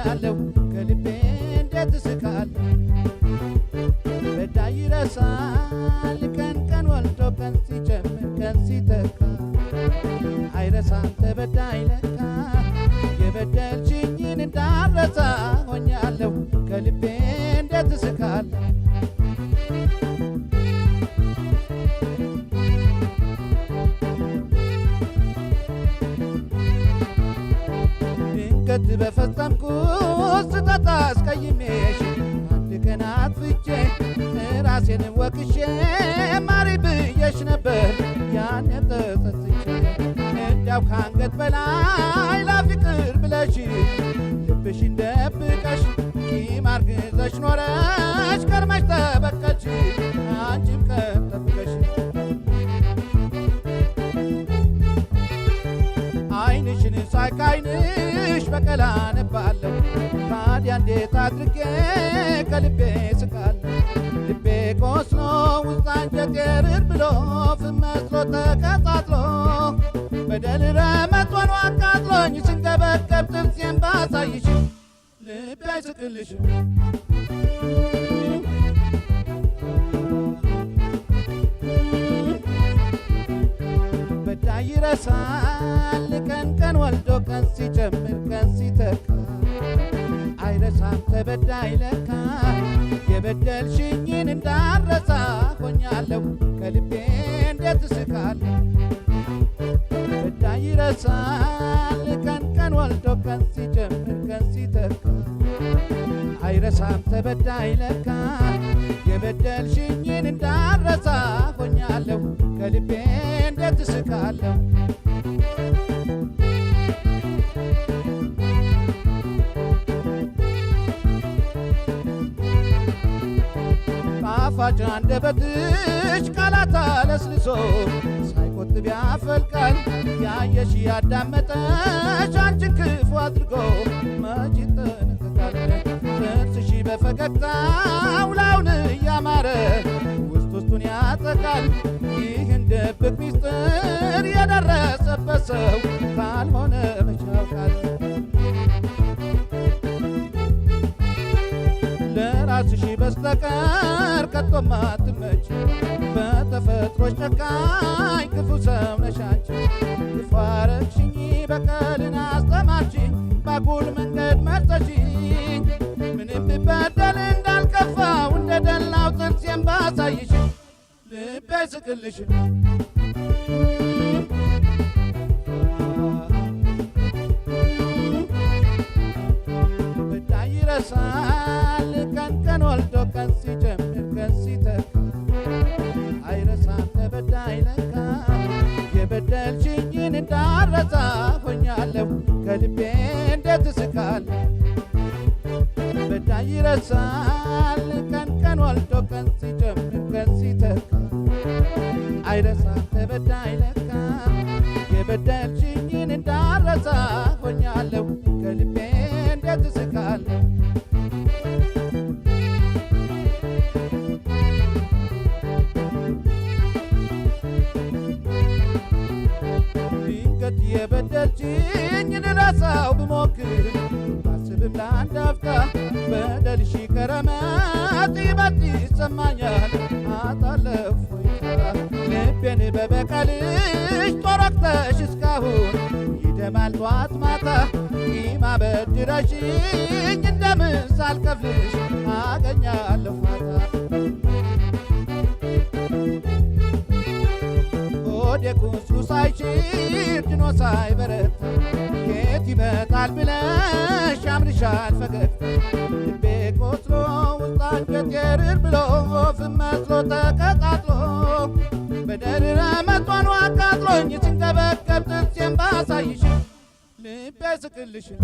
ሆኛለሁ ከልቤ እንዴት እስቃለሁ በዳይ ይረሳል ቀን ቀን ወልዶ ቀን ሲጨምር ቀን ሲተካ አይረሳም ተበዳይ ለካ የበደልሽኝን እንዳረሳ ሆኛለሁ ከልቤ እንዴት እስቃለሁ ድንገት በፈጸምኩት ስህተት አስቀይሜሽ አንድ ቀን አጥፍቼ ራሴን ወቅሼ ማሪ ብዬሽ ነበር ያኔ ተጸጽቼ እንዲያው ከአንገት በላይ ላፍቅር ብለሽ ልብሽን ደብቀሽ ቂም አርግዘሽ ኖረሽ ከርመሽ ተበቀልሽ አንቺም ቀን ጠብቀሽ ዓይንሽን ሳይ ከዓይንሽ በቀል አነባለሁ ታዲያ እንዴት አድርጌ ከልቤ እስቃለሁ ልቤ ቆስሎ ውስጥ አንጀቴ ርር ብሎ ፍም መስሎ ተቀጣጥሎ በደል ረመቶን አቃጥሎኝ ስንገበገብ ጥርሴን ባሳይሽ ልቤ አይስቅልሽም በዳይ ይረሳል ቀን ቀን ወልዶ ቀን ሲጨምር ቀን ሲተካ አይረሳም ተበዳይ ለካ የበደልሽኝን እንዳረሳ ሆኛለሁ ከልቤ እንዴት እስቃለሁ በዳይ ይረሳል ቀን ቀን ወልዶ ቀን ሲጨምር ቀን ሲተካ አይረሳም ተበዳይ ለካ የበደልሽኝን እንዳረሳ ሆኛለሁ ከልቤ እንዴት እስቃለሁ ጣፋጭ አንደበትሽ ቃላት አለስልሶ ሳይቆጥብ ያፈልቃል ያየሽ ያዳመጠሽ አንቺን ክፉ አድርጎ መች ይጠነቀቃል ጥርስሽ በፈገግታው ላዩን እያማረ ውስጥ ውስጡን ያጠቃል ይህን ድብቅ ሚስጥር የደረሰበት ሰው ካልሆነ መች ያውቃል ለራስሽ በስተቀር ከቶም አትመች በተፈጥሮሽ ጨካኝ ክፉ ሰው ነሽ አንቺ ክፉ አረግሽኝ በቀልን አስተማርሽኝ ባጉል መንገድ መርጠሽኝ ምንም ብበደል እንዳልከፋው እንደ ደላው ጥርሴን ባሳይሽ ልቤ አይስቅልሽም በዳይ ይረሳል ቀን ቀን ወልዶ ቀን ሲጨምር ቀን ሲተካ አይረሳም ተበዳይ ለካ የበደልሽኝን እንዳረሳ ሆኛለሁ ከልቤ እንዴት እስቃለሁ በዳይ ይረሳል ቀን ቀን ወልዶ ቀን ሲጨምር ቀን ሲተካ አይረሳም ተበዳይ ለካ የበደልሽኝን እንዳረሳ ሆኛለሁ ከልቤ እንዴት እስቃለሁ ድንገት የበደልሽኝን ልረሳው ብሞክር ባስብም ለአንድ አፍታ በደልሽ ከረመጥ ይበልጥ ይሰማኛል አጣለሁ ልቤን በበቀልሽ ጦር ወግተሽ እስካሁን ይደማል ጧት ማታ ቂም አበድረሽኝ እንደምን ሳልከፍልሽ አገኛለሁ ፋታ ሆዴ ቁስሉ ሳይሽር ድኖ ሳይበረታ ከየት ይመጣል ብለሽ ያምርሻል ፈገግታ ልቤ ቆስሎ ውስጥ አንጀቴ ርር ብሎ ፍም መስሎ ተቀጣጥሎ በደል ረመቶን አቃጥሎኝ ስንገበገብ ጥርሴን ባሳይሽ ልቤ አይስቅልሽም